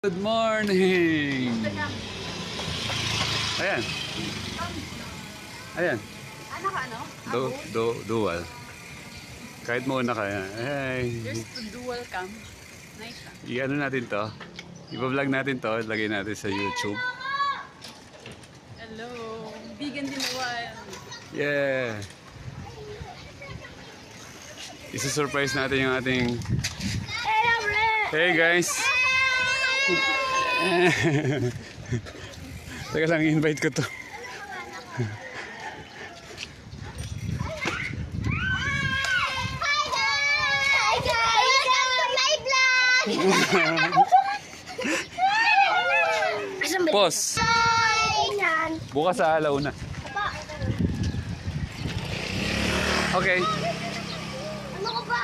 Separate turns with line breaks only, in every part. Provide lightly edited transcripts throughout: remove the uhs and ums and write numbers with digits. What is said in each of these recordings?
Good morning! Ayan. Ayan.
Ano ka, ano?
Dual. Kahit muna kaya. Hey.
There's the dual cam. Nice ah.
I-ano natin to. I-vlog natin to. Lagay natin sa YouTube.
Hello. Vegan din na wild.
Yeah! Isa-surprise natin yung ating... Hey guys! Teka lang, invite ko to.
Hi guys! Welcome to my vlog!
Pause! Bukas sa alaw na. Okay.
Ano ka ba?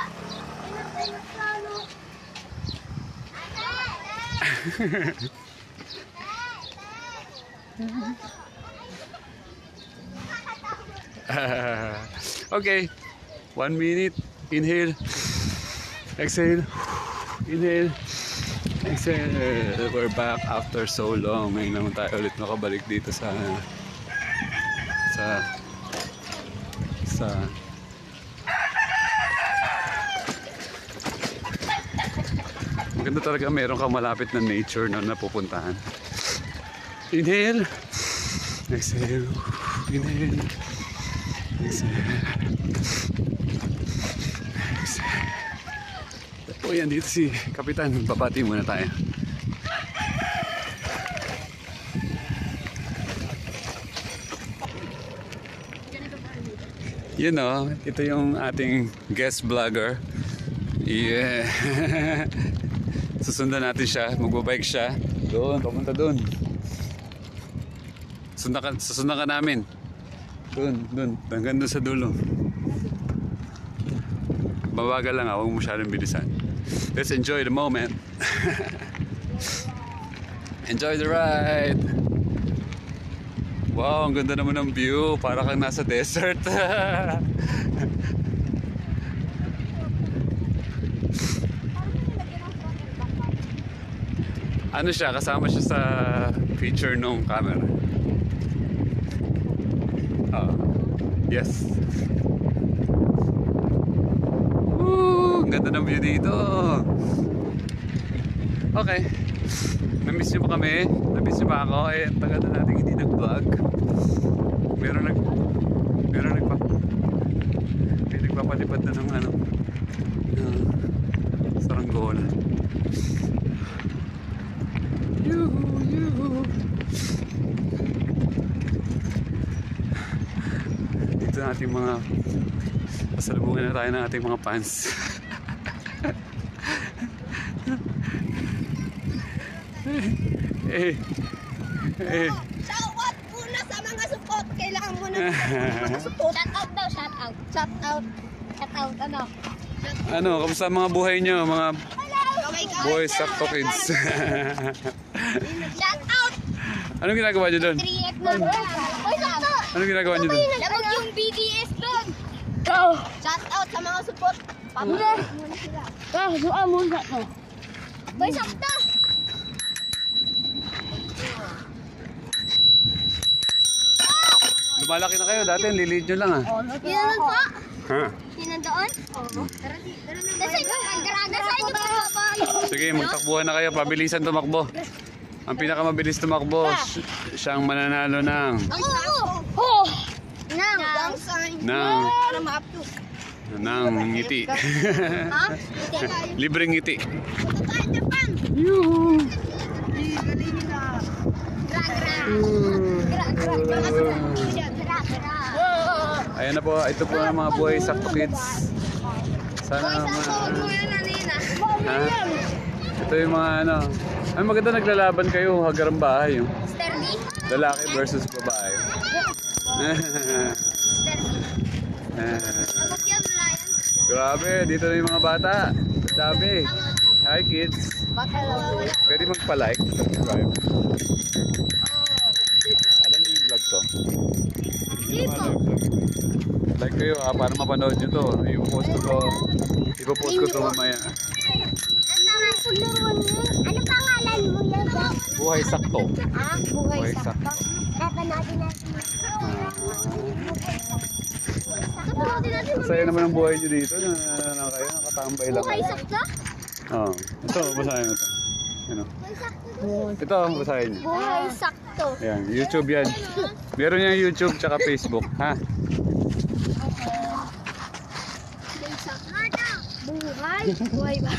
Okay. 1 minute. Inhale. Exhale. Inhale. Exhale. We're back after so long. Ngayon naman tayo ulit makabalik dito sa maganda talaga meron kang malapit na nature na napupuntahan. Inhale. Exhale. Inhale. Exhale. Exhale. O yan, dito si Kapitan. Babati muna tayo. You know, ito yung ating guest vlogger. Yeah. Susundan natin siya, magbabike siya. Doon, papunta doon. Susundan ka namin. Doon, hanggang doon sa dulo. Mabagal lang, huwag mo masyadong bilisan. Let's enjoy the moment. Enjoy the ride. Wow, ang ganda naman ng view. Para kang nasa desert. Ano siya, kasama siya sa feature nung camera. Yes. Woo! Ang ganda ng view dito. Okay. Na-miss nyo ba kami? Na-miss nyo ba ako? Eh, tagal na natin hindi nag-vlog. May nagpapalipad na ng ano, saranggola. Yuhu. Dito na ating mga pasalubungan na tayo ng ating mga fans.
Shout out muna sa mga support. Kailangan mo na mga support. Shout out daw, shout out. Shout out. Shout out, ano?
Ano, kamusta mga buhay nyo, mga boys, sakto kids?
Shout out!
Anong ginagawa nyo doon?
3X na bro. Boy, sakto!
Anong ginagawa nyo doon?
Labog yung BDS doon. Shout out sa mga support. Pamuna sila. Doon muna to. Boy, sakto!
Lumalaki na kayo, dati liliit nyo lang ah.
Yan po.
Ha?
Yan doon? Oo. Tara na. Nasa inyo po.
Sige, magtakbuhan na kayo, pabilisan tumakbo. Ang pinakamabilis tumakbo, siyang mananalo ng
Oo.
ng ngiti.
Ha?
Libreng ngiti.
Yuhu.
Ayan na po, ito po ang mga buhay sakto kids. Sana ito yung mga ano. Ay maganda naglalaban kayo, hagarang bahay. Oh. Lalaki versus babae. Grabe, dito na yung mga bata. Dami. Hi kids. Pwede magpa-like, subscribe. Alam niyo yung vlog ko? Like kayo para mapanood nyo to. Ipopost ko to mamaya.
Ano pangalan mo yan?
Buhay sakto.
Ah,
Buhay sakto.
Napanoodin natin.
Saya naman ang buhay nyo dito na kayo nakatambay lang.
Buhay sakto?
Oo. Ito, basahin mo ito. Ano? Ito, basahin nyo.
Buhay sakto.
Ayan, YouTube yan. Meron niyang YouTube tsaka Facebook, ha?
Buhay? Buhay ba?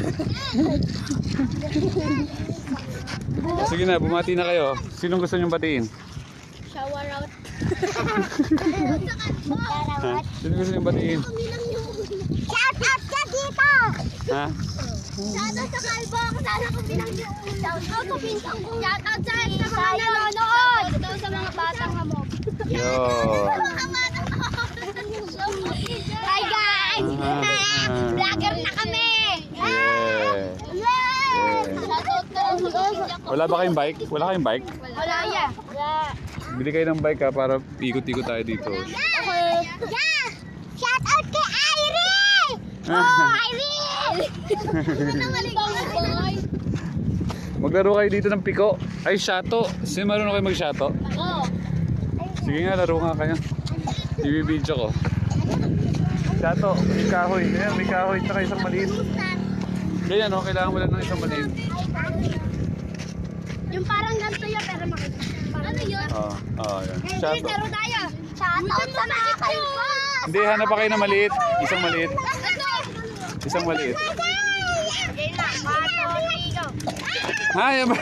Sige na, bumati na kayo. Sinong gusto niyong batiin?
Shower out.
Ha? Sinong gusto niyong batiin?
Shout out ka dito!
Ha?
Shout out sa kalbo ako. Sana ko bilang yung shout out sa pintang ko. Shout out sa mga nanonood. Shout out sa mga batang hamog.
Yo.
Hi guys! Vlogger na kami!
Yeah. Wala ba kayong bike? Wala kayong bike?
Wala yan.
Bili kayo ng bike ha para ikot-ikot tayo dito.
Okay. Shout out kay Irene! Oh, Irene!
Maglaro kayo dito ng piko. Ay, shato. Sino marunong kayo mag-shato?
Oo.
Sige nga, laro nga kayo. I-video ko. Shato, may kahoy. Ayan, may kahoy. Saka isang maliit. Ganyan, no? Kailangan mo lang ng isang maliit.
Yung parang ganito yun, pero makita. Ano yun?
Oo, yan. Shato.
Laro tayo. Shout out sa mga kalbo!
Hindi, hanap pa kayo ng maliit. Isang maliit. Isang maliit.
Okay na. 1, 2, 3, go.
Ha, yan ba?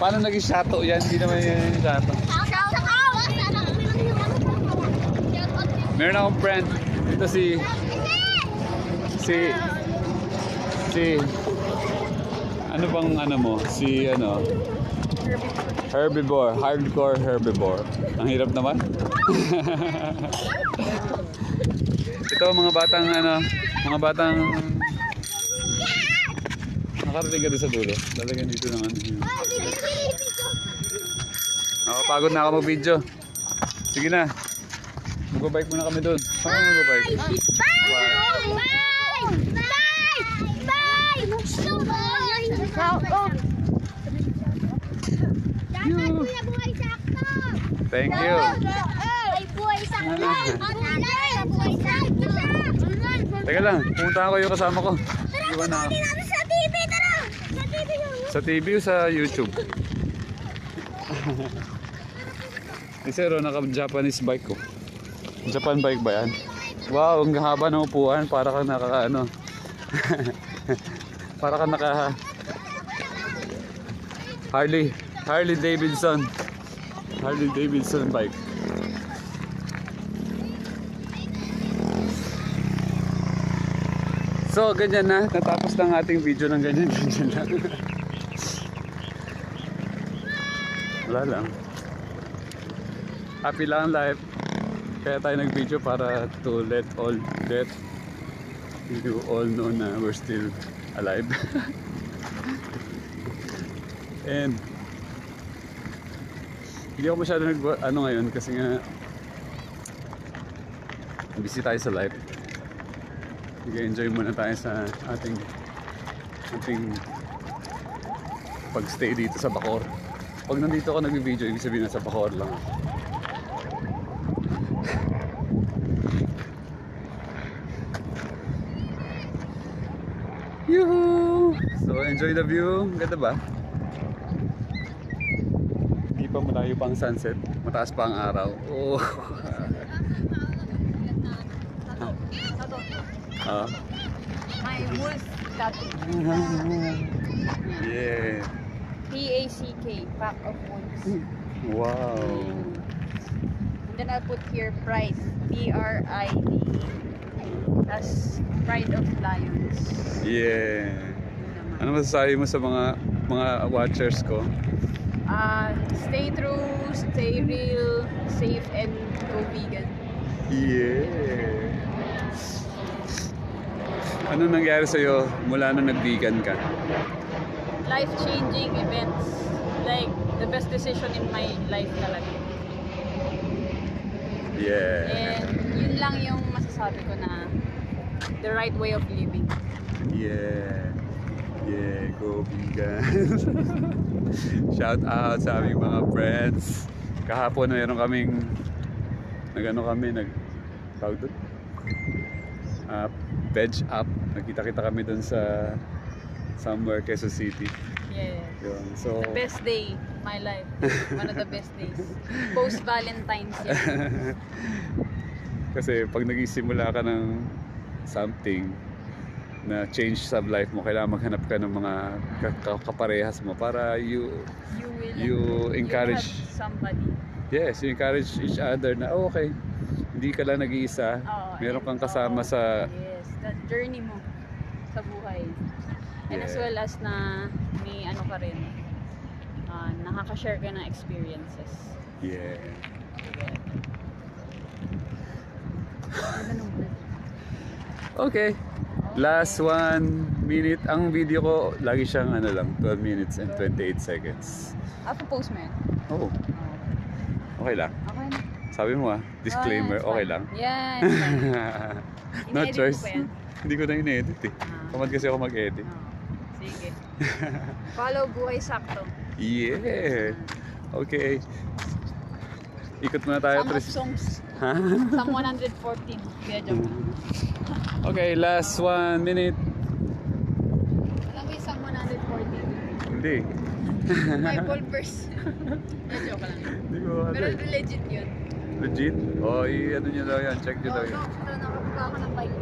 Paano naging shato yan? Hindi naman yan yung shato. Meron akong friend. Ito si ano bang ano mo? Si ano? Herbivore. Hardcore herbivore. Ang hirap naman. Ito mga batang ano, mga batang nakarating ka doon sa dulo. Lalagyan dito ng ano. Nakapagod na ako mag-video. Sige na. Mag-bike muna kami doon. Saan kayo mag-bike? Thank you. Teka lang, pumunta ako yung kasama ko. Iwan na ako.
Sa TV, tara! Sa TV yun.
Sa TV o sa YouTube? Isero, naka-Japanese bike ko. Japan bike ba yan? Wow, ang haba ng upuan. Para kang naka-ano. Para kang naka... Harley Davidson. Harley Davidson bike. So, ganyan na. Natapos ng ating video ng ganyan lang. Wala lang. Happy lang ang life. Kaya tayo nag-video para to let you all know na we're still alive. And hindi ako masyado ano ngayon kasi nga busy tayo sa life. Nag-enjoy muna tayo sa ating pag-stay dito sa Bacoor. Pag nandito ako nag-video, ibig sabihin na sa Bacoor lang. Yuhu! So enjoy the view. Ganda ba? Hindi pa malayo pa ang sunset. Mataas pa ang araw. Oh.
My wolf tattoo.
Yeah.
P-A-C-K, pack of wolves.
Wow.
And then I'll put here pride. P-R-I-D. As pride of lions.
Yeah. Ano masasabi mo sa mga watchers ko?
Stay true, stay real, safe, and go vegan.
Yeah. Ano nangyari sa'yo mula nung nag-vegan ka?
Life-changing events. Like, the best decision in my life talaga.
Yeah.
And yun lang yung masasabi ko na the right way of living.
Yeah. Yeah, go vegan. Shout out sa aming mga friends. Kahapon mayroon kaming tawag doon? Veg up. Nagkita-kita kami doon sa somewhere Quezon City.
Yeah.
Yun. So,
The best day of my life. One of the best days. Post-Valentine's yun.
kasi pag nagsisimula ka ng something na change sa life mo, kailangan maghanap ka ng mga kaparehas mo para you encourage,
help somebody.
yes, you encourage each other na okay, hindi ka lang nag-iisa, meron kang kasama sa
yes, that journey mo sa buhay. And as
Yeah.
well as na may ano ka rin, nakaka-share ka ng experiences.
yeah. Okay. Last 1 minute. Ang video ko, lagi siyang 12 minutes and 28 seconds.
Post mo yan?
Oh, okay lang.
Okay na.
Sabi mo disclaimer,
It's
okay
fine.
lang.
Yeah, it's fine.
No
In-edit
choice.
mo pa yan?
Hindi ko na in-edit eh. Tamad kasi ako mag-edit.
Sige. Follow Buhay Sakto.
Yeah. Okay. Ikot muna tayo.
Some of
Tris.
songs.
Ha?
Some 114. Kaya joke lang.
Okay, last 1 minute.
Alam mo yung some 114?
Hindi.
Bible verse. Kaya joke lang.
Hindi ko
Pero
ano.
legit yun.
Legit? Oh, ano nyo daw yan. Check nyo daw yan.
Nakabuka ako ng bike.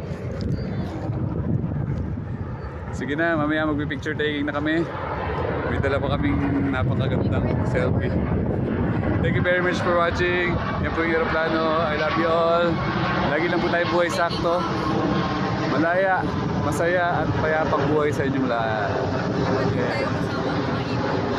Sige na, mamaya magpi-picture taking na kami. May dala pa kaming napakagandang selfie. Thank you very much for watching. Yan po yung Aeroplano. I love you all. Lagi lang po tayo buhay sakto. Malaya, masaya at payapang buhay sa inyong lahat.
Dapat tayo kasama mga ibon.